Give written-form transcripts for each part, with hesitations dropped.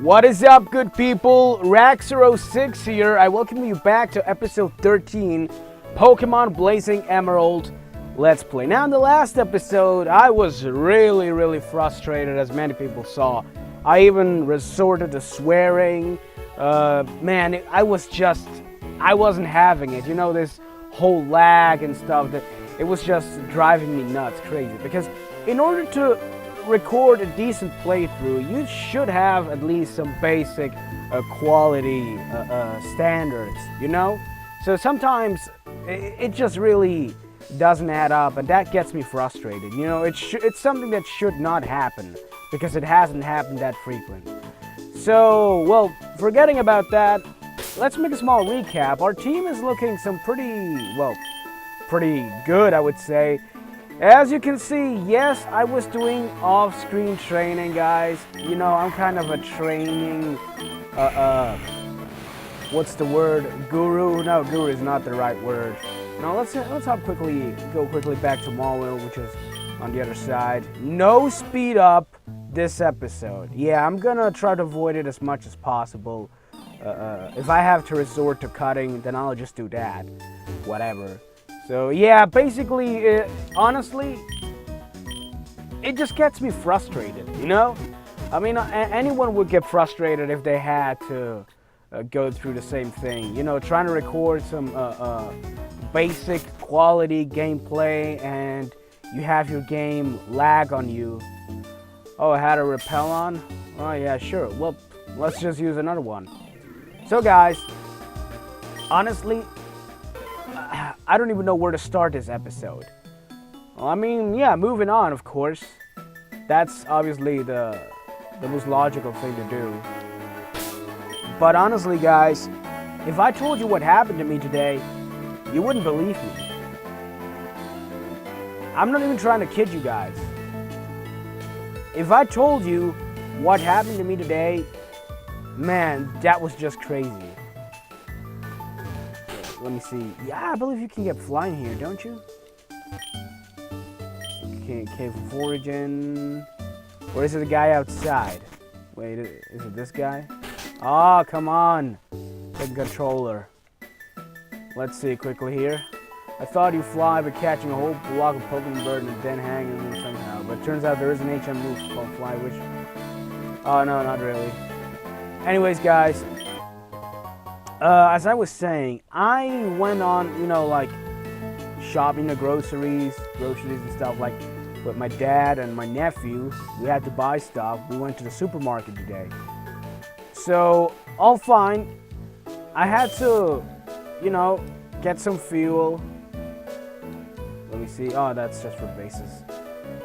What is up, good people? Rax06 here. I welcome you back to episode 13, Pokemon Blazing Emerald Let's Play. Now, in the last episode, I was really frustrated, as many people saw. I even resorted to swearing. I wasn't having it. You know, this whole lag and stuff, that it was just driving me nuts, crazy. Because in order to record a decent playthrough, you should have at least some basic quality standards, you know? So sometimes it just really doesn't add up, and that gets me frustrated. You know, it's something that should not happen, because it hasn't happened that frequent. So, well, forgetting about that, let's make a small recap. Our team is looking pretty good, I would say. As you can see, yes, I was doing off-screen training, guys. You know, I'm kind of a training, what's the word? Guru? No, guru is not the right word. Now, let's go quickly back to Mallwell, which is on the other side. No speed up this episode. Yeah, I'm gonna try to avoid it as much as possible. If I have to resort to cutting, then I'll just do that. Whatever. So yeah, basically, honestly, it just gets me frustrated, you know? I mean, anyone would get frustrated if they had to go through the same thing. You know, trying to record some basic quality gameplay, and you have your game lag on you. Oh, I had a repel on? Oh yeah, sure. Well, let's just use another one. So guys, honestly, I don't even know where to start this episode. Well, I mean, yeah, moving on, of course. That's obviously the most logical thing to do. But honestly, guys, if I told you what happened to me today, you wouldn't believe me. I'm not even trying to kid you guys. If I told you what happened to me today, man, that was just crazy. Let me see. Yeah, I believe you can get flying here, don't you? Okay, cave of origin. Or is it the guy outside? Wait, is it this guy? Oh, come on. Take controller. Let's see quickly here. I thought you fly by catching a whole block of Pokemon bird and then hanging them somehow. But it turns out there is an HM move called Fly, which... Oh, no, not really. Anyways, guys. As I was saying, I went on, you know, like, shopping the groceries and stuff, like, with my dad and my nephew. We had to buy stuff. We went to the supermarket today. So, all fine. I had to, you know, get some fuel. Let me see. Oh, that's just for bases.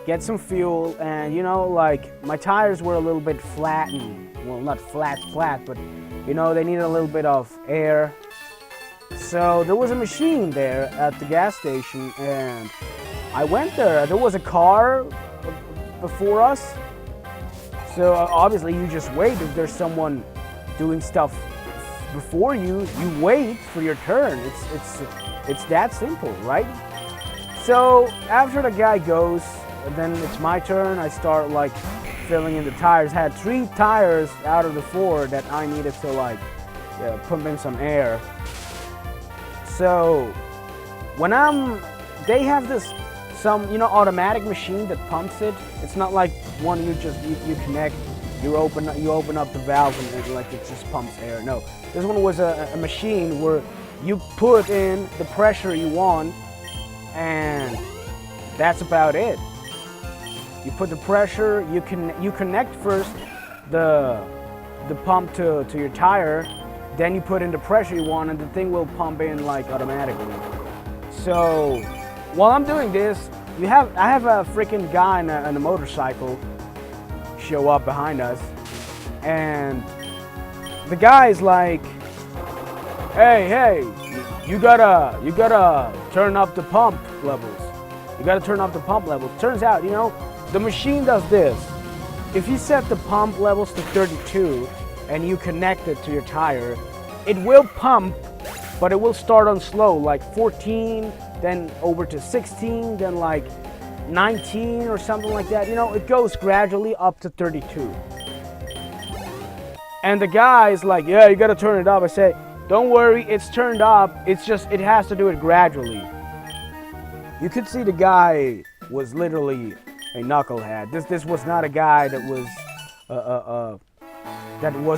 Get some fuel, and, you know, like, my tires were a little bit flattened. Well, not flat, but... You know, they needed a little bit of air. So there was a machine there at the gas station, and I went there. There was a car before us. So obviously you just wait. If there's someone doing stuff before you, you wait for your turn. It's that simple, right? So after the guy goes, then it's my turn. I start like filling in the tires. I had 3 tires out of the 4 that I needed to like pump in some air. So when they have this you know, automatic machine that pumps it. It's not like one you connect, you open up the valve and like it just pumps air. No, this one was a machine where you put in the pressure you want, and that's about it. You put the pressure, you connect first the pump to your tire, then you put in the pressure you want, and the thing will pump in like automatically. So while I'm doing this, I have a freaking guy on a motorcycle show up behind us, and the guy's like, hey, you gotta turn up the pump levels. You gotta turn up the pump levels. Turns out, you know, the machine does this. If you set the pump levels to 32 and you connect it to your tire, it will pump, but it will start on slow, like 14, then over to 16, then like 19 or something like that. You know, it goes gradually up to 32. And the guy's like, yeah, you gotta turn it up. I say, don't worry, it's turned up. It's just, it has to do it gradually. You could see the guy was literally a knucklehead. This was not a guy that was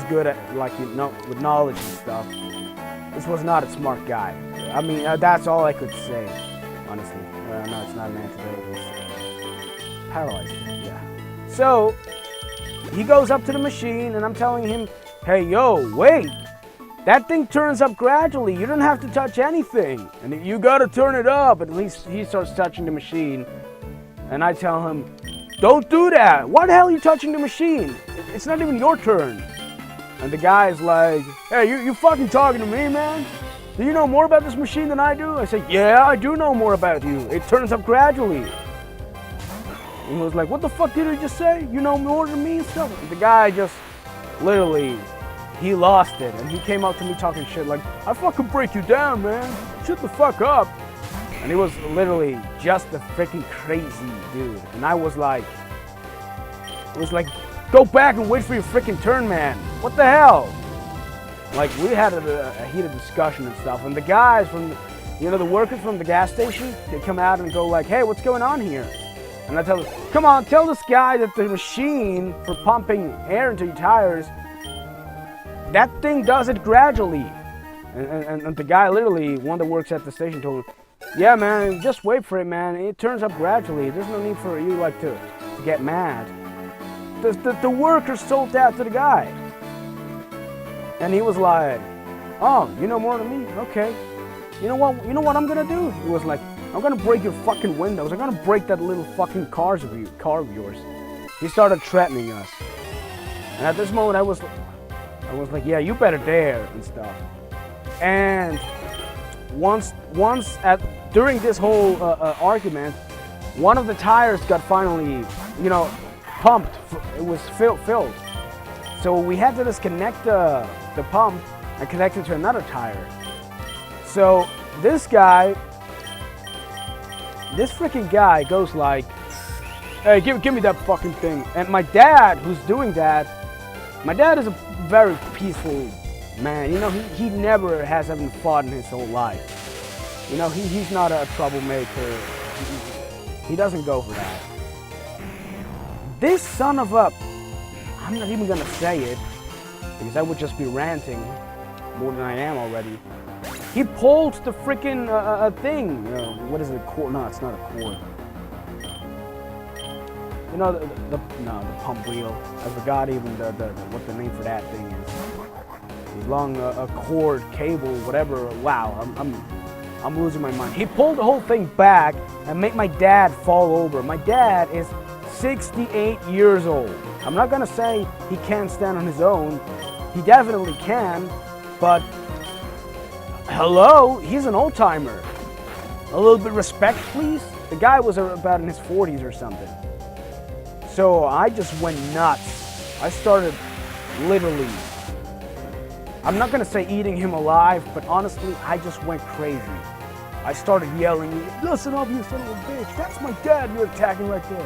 good at, like, you know, with knowledge and stuff. This was not a smart guy. I mean, that's all I could say, honestly. No, it's not an antidote. It's paralyzed. Yeah. So he goes up to the machine, and I'm telling him, hey, yo, wait. That thing turns up gradually. You don't have to touch anything. And you gotta turn it up. At least he starts touching the machine. And I tell him, don't do that. Why the hell are you touching the machine? It's not even your turn. And the guy's like, hey, you fucking talking to me, man? Do you know more about this machine than I do? I say, yeah, I do know more about you. It turns up gradually. And he was like, what the fuck did he just say? You know more than me and stuff? And the guy just literally, he lost it. And he came up to me talking shit like, I fucking break you down, man. Shut the fuck up. And he was literally just a freaking crazy dude. And I was like, go back and wait for your freaking turn, man. What the hell? Like, we had a heated discussion and stuff. And the guys from, the workers from the gas station, they come out and go like, hey, what's going on here? And I tell them, come on, tell this guy that the machine for pumping air into your tires, that thing does it gradually. And the guy literally, one that works at the station, told him, yeah, man, just wait for it, man. It turns up gradually. There's no need for you, like, to get mad. The workers told that to the guy. And he was like, oh, you know more than me? Okay. You know what I'm gonna do? He was like, I'm gonna break your fucking windows. I'm gonna break that little fucking car of yours. He started threatening us. And at this moment I was like, yeah, you better dare and stuff. And during this whole argument, one of the tires got finally, pumped. It was filled. So we had to disconnect the pump and connect it to another tire. So this freaking guy goes like, hey, give me that fucking thing. And my dad, who's doing that, my dad is a very peaceful man. He never has ever fought in his whole life. He's not a troublemaker. He doesn't go for that. This son of a, I'm not even gonna say it because I would just be ranting more than I am already. He pulled the freaking thing. What is it? Cord? No, it's not a cord. The pump wheel. I forgot even what the name for that thing is. The long cord, cable, whatever. Wow, I'm losing my mind. He pulled the whole thing back and made my dad fall over. My dad is 68 years old. I'm not gonna say he can't stand on his own. He definitely can, but hello, he's an old timer. A little bit of respect, please. The guy was about in his 40s or something. So I just went nuts. I started literally, I'm not gonna say eating him alive, but honestly, I just went crazy. I started yelling, listen up, you son of a bitch. That's my dad you're attacking right there.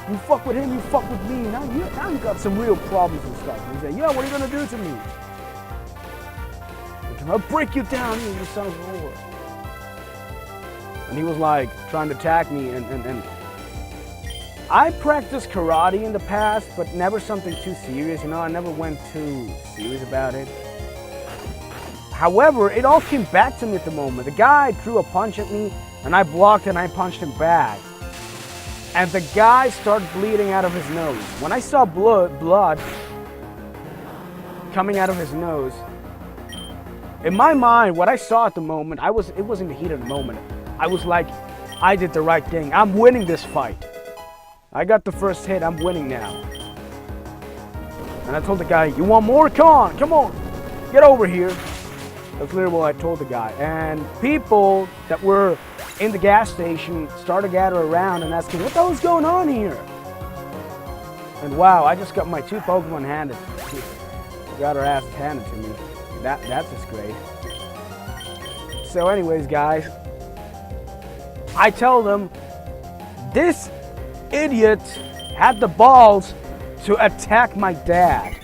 You fuck with him, you fuck with me. Now you got some real problems and stuff. And he said, yeah, what are you gonna do to me? I'll break you down, you son of a whore. And he was like trying to attack me, and I practiced karate in the past, but never something too serious. I never went too serious about it. However, it all came back to me at the moment. The guy threw a punch at me, and I blocked and I punched him back. And the guy started bleeding out of his nose. When I saw blood coming out of his nose, in my mind, what I saw at the moment, it was in the heat of the moment. I was like, I did the right thing. I'm winning this fight. I got the first hit. I'm winning now. And I told the guy, you want more? Come on. Get over here. That's literally what I told the guy. And people that were in the gas station started to gather around and asking, what the hell is going on here? And wow, I just got my 2 Pokemon handed. Got her ass handed to me. That's just great. So anyways, guys, I tell them, this idiot had the balls to attack my dad.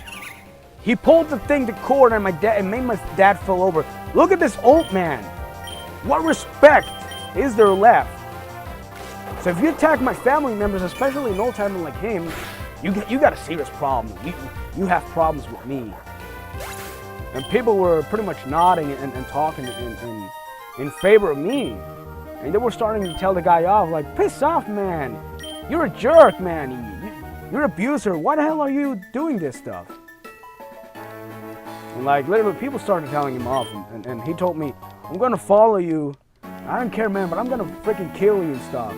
He pulled the thing to cord and made my dad fall over. Look at this old man. What respect is there left? So if you attack my family members, especially an old timer like him, you got a serious problem. You have problems with me. And people were pretty much nodding and talking in favor of me. And they were starting to tell the guy off, like, piss off, man. You're a jerk, man. You're an abuser. Why the hell are you doing this stuff? And like, literally, people started telling him off. And he told me, I'm going to follow you. I don't care, man, but I'm going to freaking kill you and stuff.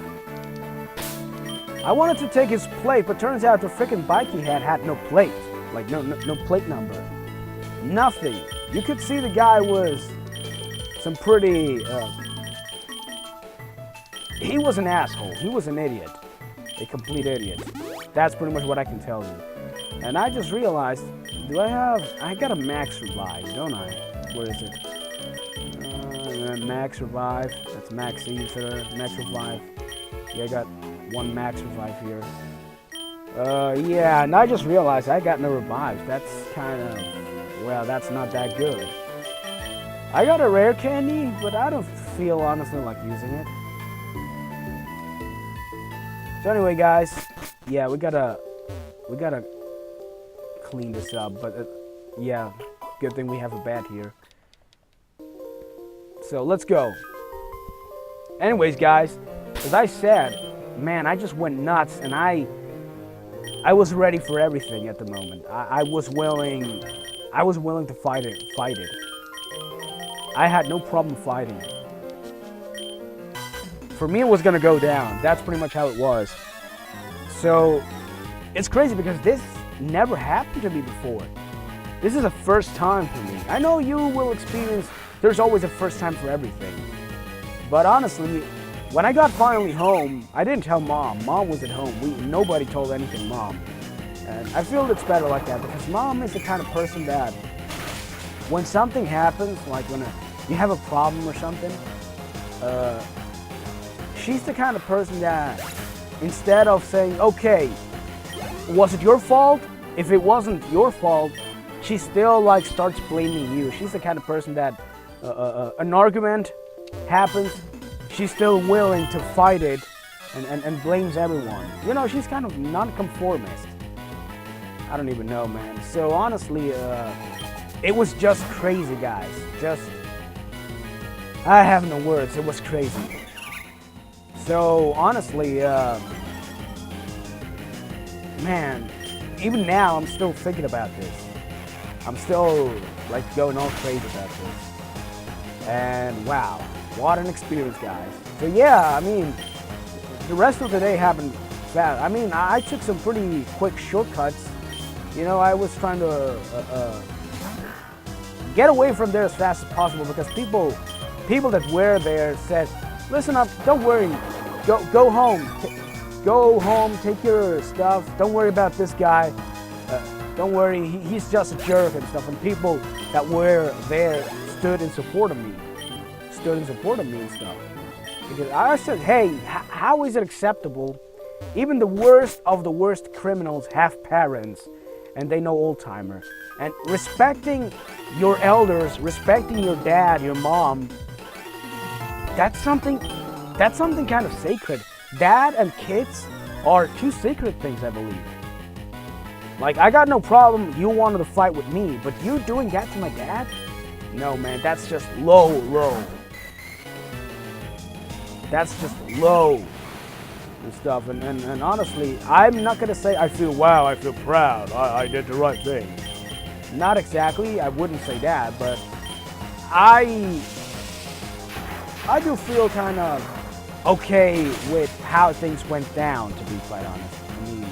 I wanted to take his plate, but turns out the freaking bike he had no plate. Like, no plate number. Nothing. You could see the guy was some pretty... he was an asshole. He was an idiot. A complete idiot. That's pretty much what I can tell you. And I just realized, I got a max revive, don't I? Where is it? Max revive. That's max ether. Max revive. Yeah, I got one max revive here. Yeah, and I just realized I got no revives. That's kind of, well, that's not that good. I got a rare candy, but I don't feel honestly like using it. So anyway, guys, yeah, we gotta clean this up. But yeah, good thing we have a bat here. So let's go. Anyways, guys, as I said, man, I just went nuts, and I was ready for everything at the moment. I was willing to fight it. I had no problem fighting it. For me, it was gonna go down. That's pretty much how it was. So it's crazy because this never happened to me before. This is a first time for me. I know you will experience, there's always a first time for everything. But honestly, when I got finally home, I didn't tell Mom. Mom was at home. Nobody told anything Mom. And I feel it's better like that because Mom is the kind of person that when something happens, like when you have a problem or something, she's the kind of person that instead of saying, okay, was it your fault? If it wasn't your fault, she still like starts blaming you. She's the kind of person that an argument happens, she's still willing to fight it and blames everyone. You know, she's kind of non-conformist. I don't even know, man. So honestly, it was just crazy, guys. I have no words. It was crazy. So honestly, man, even now I'm still thinking about this. I'm still like going all crazy about this. And wow, what an experience, guys. So yeah, I mean, the rest of the day happened fast. I mean, I took some pretty quick shortcuts. You know, I was trying to get away from there as fast as possible because people that were there said, listen up, don't worry, go home. Go home, take your stuff. Don't worry about this guy. Don't worry, he's just a jerk and stuff. And people that were there stood in support of me. And stuff. Because I said, hey, how is it acceptable? Even the worst of the worst criminals have parents and they know old-timer. And respecting your elders, respecting your dad, your mom, that's something kind of sacred. Dad and kids are two sacred things, I believe. Like, I got no problem you wanted to fight with me, but you doing that to my dad? No, man, that's just low. That's just low and stuff. And honestly, I'm not going to say I feel proud, I did the right thing. Not exactly, I wouldn't say that, but I do feel kind of okay with how things went down, to be quite honest. I mean,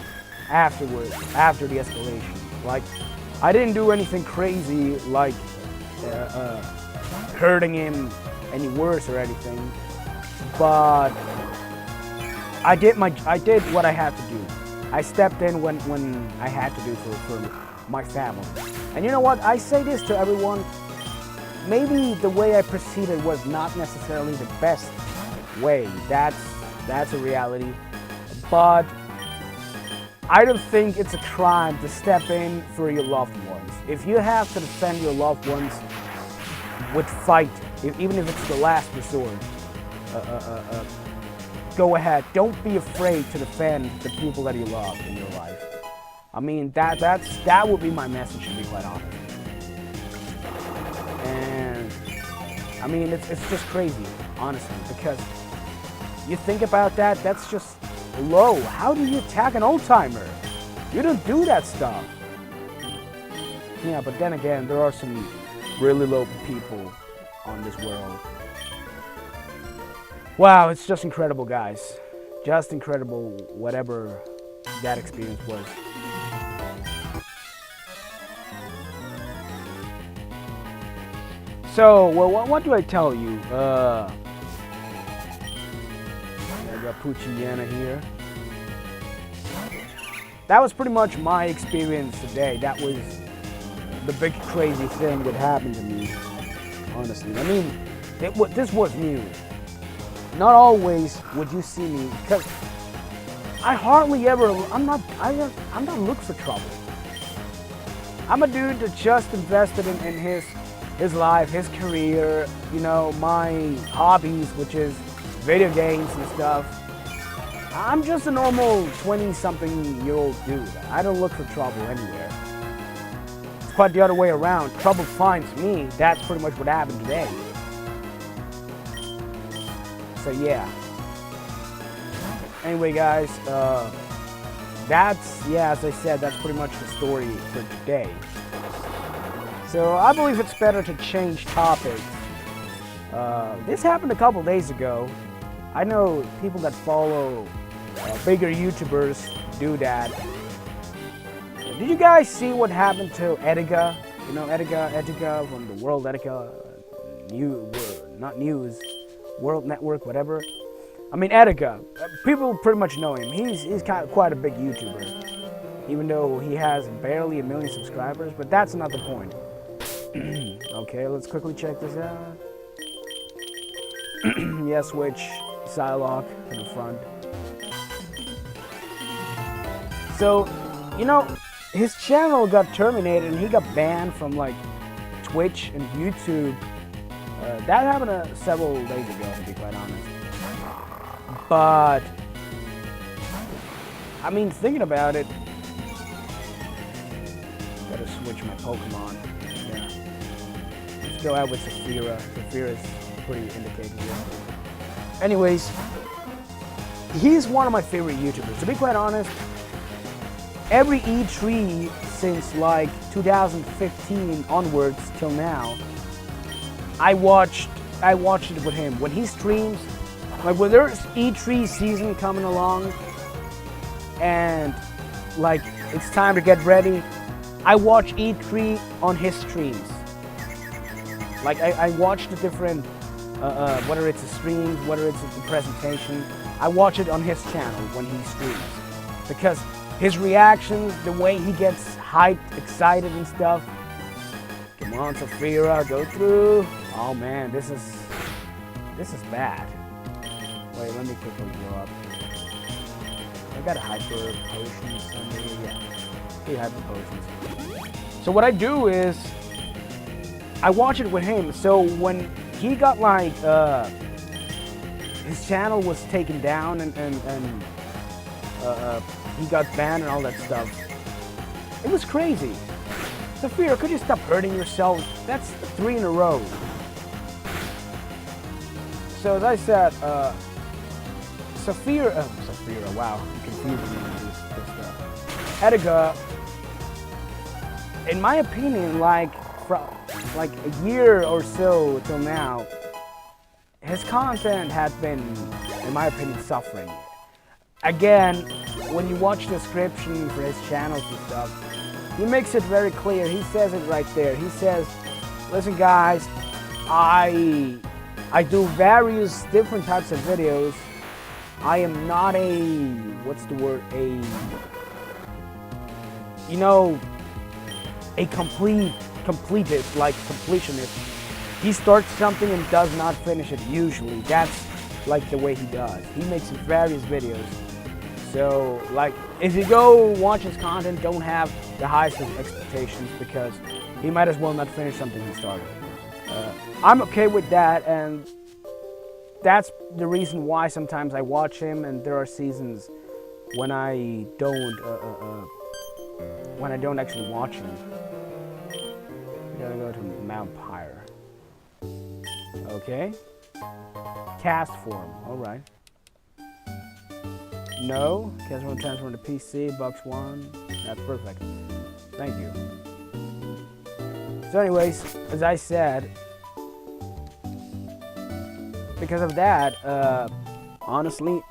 afterwards, after the escalation. Like, I didn't do anything crazy like hurting him any worse or anything, but I did what I had to do. I stepped in when I had to do for my family. And you know what? I say this to everyone. Maybe the way I proceeded was not necessarily the best way. That's a reality. But I don't think it's a crime to step in for your loved ones. if you have to defend your loved ones with fight, even if it's the last resort, go ahead. Don't be afraid to defend the people that you love in your life. I mean, that would be my message, to be quite honest. And I mean, it's just crazy, honestly, because you think about that, that's just low. How do you attack an old-timer? You don't do that stuff. Yeah, but then again, there are some really low people on this world. Wow, it's just incredible, guys. Just incredible, whatever that experience was. So, well, what do I tell you? I got Pucciana here. That was pretty much my experience today. That was the big crazy thing that happened to me, honestly. I mean, this was new. Not always would you see me, because I hardly ever, I'm not looking for trouble. I'm a dude that just invested in his life, his career, you know, my hobbies, which is video games and stuff. I'm just a normal 20-something-year-old dude. I don't look for trouble anywhere. It's quite the other way around. Trouble finds me. That's pretty much what happened today. So yeah. Anyway, guys, as I said, that's pretty much the story for today. So I believe it's better to change topics. This happened a couple days ago. I know people that follow bigger YouTubers do that. Did you guys see what happened to Edgar? You know, Edgar from the World Edgar, not news, World Network, whatever. I mean, Edgar, people pretty much know him. He's quite a big YouTuber, even though he has barely 1 million subscribers, but that's not the point. Okay, let's quickly check this out. Yeah, switch Psylocke to the front. So, you know, his channel got terminated and he got banned from like Twitch and YouTube. That happened several days ago, to be quite honest. But I mean, thinking about it, gotta switch my Pokemon. Yeah, let's go out with Saphira. Saphira is pretty indicated here. Anyways, he's one of my favorite YouTubers. To be quite honest, every E3 since like 2015 onwards till now, I watched it with him. When he streams, like when there's E3 season coming along and like it's time to get ready, I watch E3 on his streams. Like I watch the different, whether it's a stream, whether it's a presentation, I watch it on his channel when he streams. Because his reactions, the way he gets hyped, excited and stuff. Come on, Saphira, go through. Oh man, this is bad. Wait, let me quickly go up. I got a hyper potion somewhere. Yeah, 3 hyper potions. So what I do is I watch it with him. So when he got like his channel was taken down and he got banned and all that stuff, it was crazy. Saphira, could you stop hurting yourself? That's 3 in a row. So as I said, Saphira, wow, I'm confusing me with this stuff. Edgar, in my opinion, like from like a year or so till now, his content has been, in my opinion, suffering. Again, when you watch the description for his channels and stuff, he makes it very clear. He says it right there. He says, listen guys, I do various different types of videos. I am not a, what's the word, a completist, like completionist. He starts something and does not finish it usually. That's like the way he does. He makes various videos. So, like, if you go watch his content, don't have the highest of expectations because he might as well not finish something he started. I'm okay with that, and that's the reason why sometimes I watch him, and there are seasons when I don't actually watch him. We gotta go to Mount Pyre. Okay. Cast form. All right. No. Cast form transfer to PC. Box 1. That's perfect. Thank you. So anyways, as I said, because of that, honestly,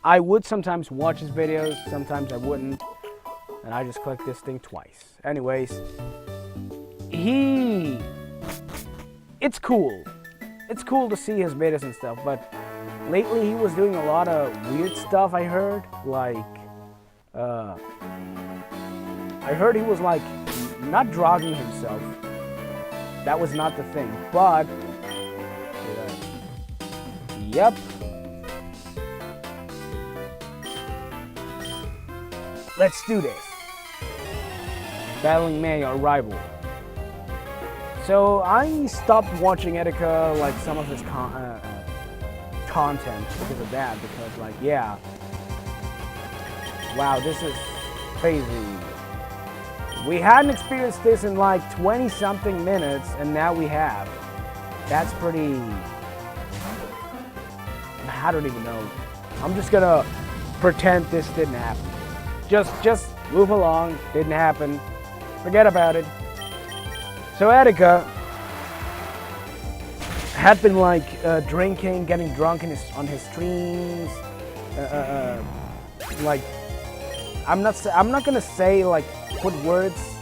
I would sometimes watch his videos, sometimes I wouldn't, and I just clicked this thing twice. Anyways, it's cool. It's cool to see his videos and stuff, but lately he was doing a lot of weird stuff, I heard. Like, I heard he was like, not drugging himself. That was not the thing, but, yep. Let's do this. Battling May, our rival. So I stopped watching Etika, like some of his content because of that. Because like, yeah, wow, this is crazy. We hadn't experienced this in like 20-something minutes, and now we have. That's pretty. I don't even know. I'm just gonna pretend this didn't happen. Just move along. Didn't happen. Forget about it. So Etika had been like drinking, getting drunk on his streams. Like I'm not gonna say like put words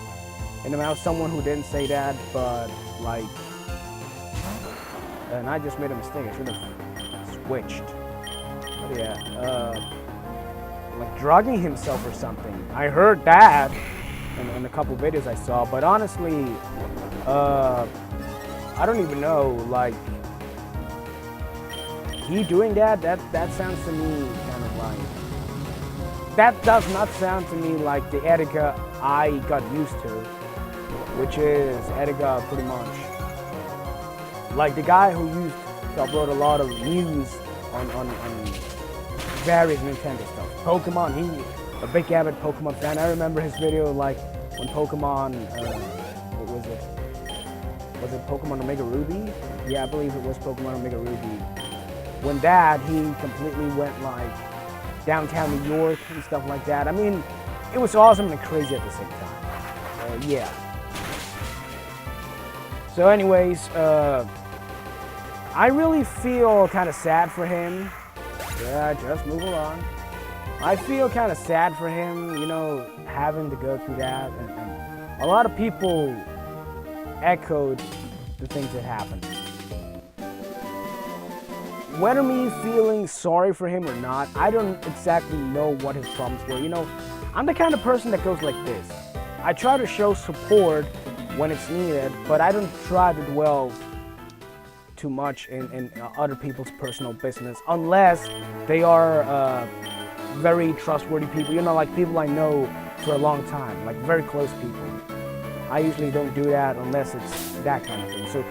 in the mouth of someone who didn't say that, but like, and I just made a mistake. I should have switched. But yeah, like drugging himself or something. I heard that in a couple videos I saw, but honestly, I don't even know. Like, he doing that? That sounds to me kind of like. That does not sound to me like the Etika I got used to, which is Etika pretty much like the guy who used to upload a lot of news on various Nintendo stuff. Pokemon, he a big avid Pokemon fan. I remember his video like when Pokemon, what was it? Was it Pokemon Omega Ruby? Yeah, I believe it was Pokemon Omega Ruby. When that, he completely went like downtown New York and stuff like that. I mean, it was awesome and crazy at the same time. Yeah. So anyways, I really feel kind of sad for him. Yeah, just move along. I feel kind of sad for him, you know, having to go through that. And a lot of people echoed the things that happened. Whether me feeling sorry for him or not, I don't exactly know what his problems were. You know, I'm the kind of person that goes like this. I try to show support when it's needed, but I don't try to dwell too much in other people's personal business unless they are very trustworthy people. You know, like people I know for a long time, like very close people. I usually don't do that unless it's that kind of thing. So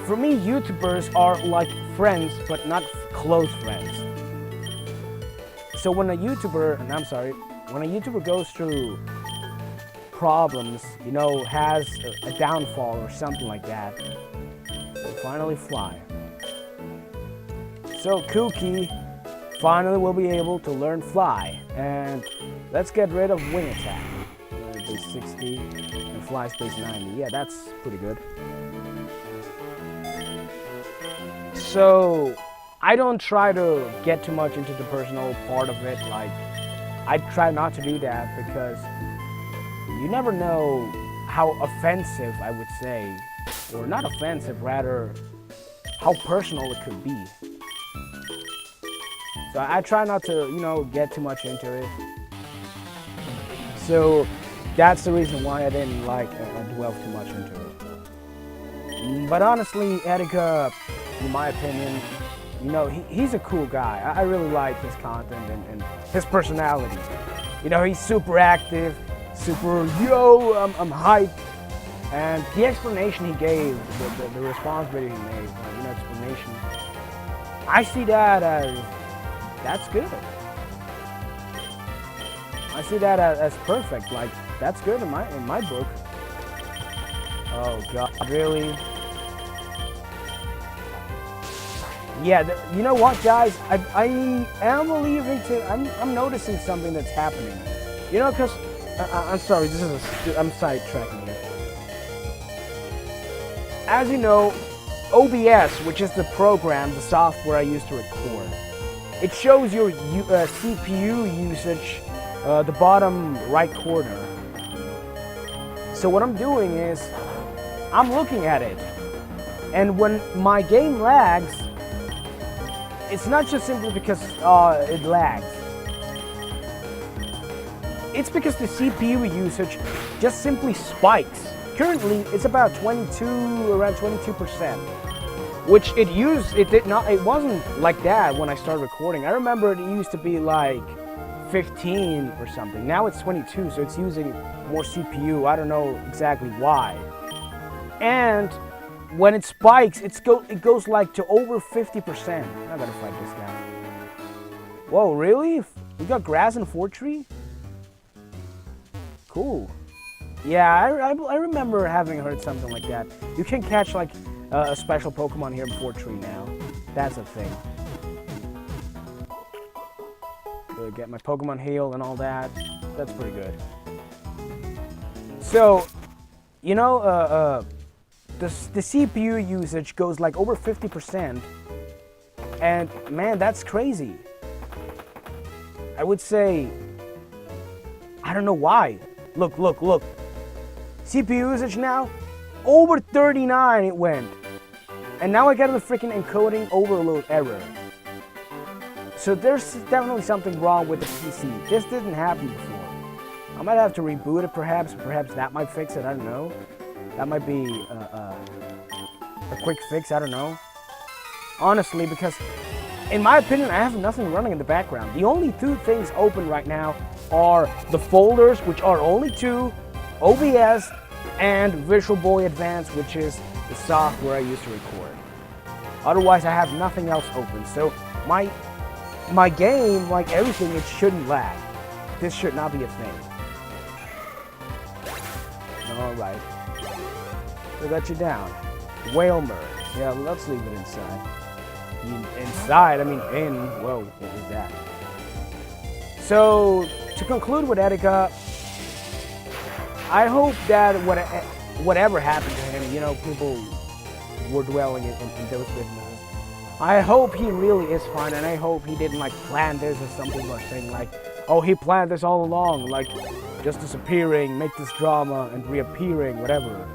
for me, YouTubers are like friends, but not close friends. So when a YouTuber, and I'm sorry, when a YouTuber goes through problems, you know, has a downfall or something like that, they finally fly. So Kuki finally will be able to learn fly, and let's get rid of wing attack. Base 60 and fly space 90. Yeah, that's pretty good. So I don't try to get too much into the personal part of it. Like, I try not to do that because you never know how offensive, I would say, or not offensive, rather how personal it could be. So I try not to, you know, get too much into it. So that's the reason why I didn't like dwell too much into it. But honestly, Etika, in my opinion, you know, he's a cool guy. I really like his content and his personality. You know, he's super active, super, yo, I'm hyped. And the explanation he gave, the response video he made, explanation, I see that as, that's good. I see that as perfect. Like, that's good in my book. Oh God, really? Yeah, you know what, guys? I am believing I'm noticing something that's happening. You know, because I'm sorry, I'm sidetracking here. As you know, OBS, which is the program, the software I use to record, it shows your CPU usage, the bottom right corner. So what I'm doing is, I'm looking at it, and when my game lags, it's not just simply because it lags. It's because the CPU usage just simply spikes. Currently, it's about around 22%, which it wasn't like that when I started recording. I remember it used to be like 15 or something. Now it's 22, so it's using more CPU. I don't know exactly why. And when it spikes, it goes like to over 50%. I gotta fight this guy. Whoa, really? We got grass in Fortree? Cool. Yeah, I remember having heard something like that. You can catch like a special Pokemon here in Fortree now. That's a thing. Good, get my Pokemon healed and all that. That's pretty good. So, you know, the CPU usage goes like over 50%, and man, that's crazy. I would say, I don't know why. Look. CPU usage now, over 39 it went. And now I get the freaking encoding overload error. So there's definitely something wrong with the PC. This didn't happen before. I might have to reboot it perhaps that might fix it, I don't know. That might be a quick fix, I don't know. Honestly, because in my opinion, I have nothing running in the background. The only two things open right now are the folders, which are only two, OBS, and Visual Boy Advance, which is the software I use to record. Otherwise, I have nothing else open. So my game, like everything, it shouldn't lag. This should not be a thing. Alright. We got you down. Whalmer. Yeah, let's leave it inside. Inside, I mean in. Whoa, what was that? So, to conclude with Etika, I hope that whatever happened to him, you know, people were dwelling in those businesses. I hope he really is fine, and I hope he didn't like plan this, as some people are saying, like, oh, he planned this all along, like just disappearing, make this drama, and reappearing, whatever.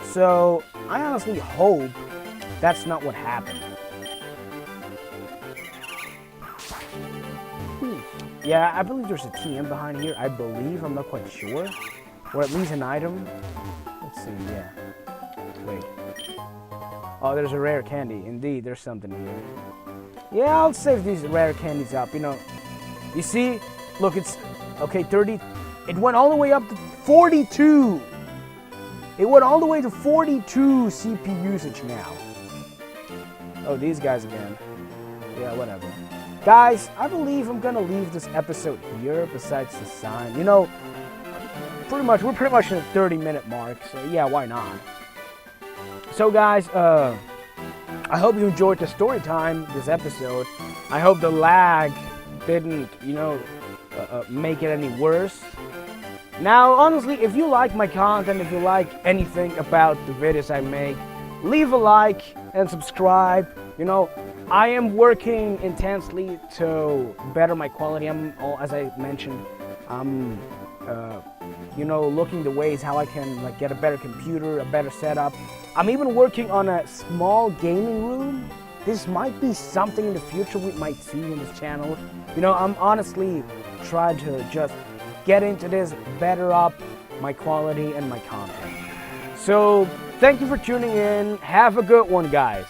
So, I honestly hope that's not what happened. Yeah, I believe there's a TM behind here. I believe, I'm not quite sure. Or at least an item. Let's see, yeah. Wait. Oh, there's a rare candy. Indeed, there's something here. Yeah, I'll save these rare candies up, you know. You see? Look, it's... Okay, 30... It went all the way up to 42! It went all the way to 42 CPU usage now. Oh, these guys again. Yeah, whatever. Guys, I believe I'm gonna leave this episode here, besides the sign. You know, we're pretty much in the 30-minute mark, so yeah, why not? So guys, I hope you enjoyed the story time, this episode. I hope the lag didn't, you know, make it any worse. Now, honestly, if you like my content, if you like anything about the videos I make, leave a like and subscribe. You know, I am working intensely to better my quality. As I mentioned, I'm, you know, looking the ways how I can like get a better computer, a better setup. I'm even working on a small gaming room. This might be something in the future we might see in this channel. You know, I'm honestly trying to just get into this, better up my quality and my content. So, thank you for tuning in. Have a good one, guys.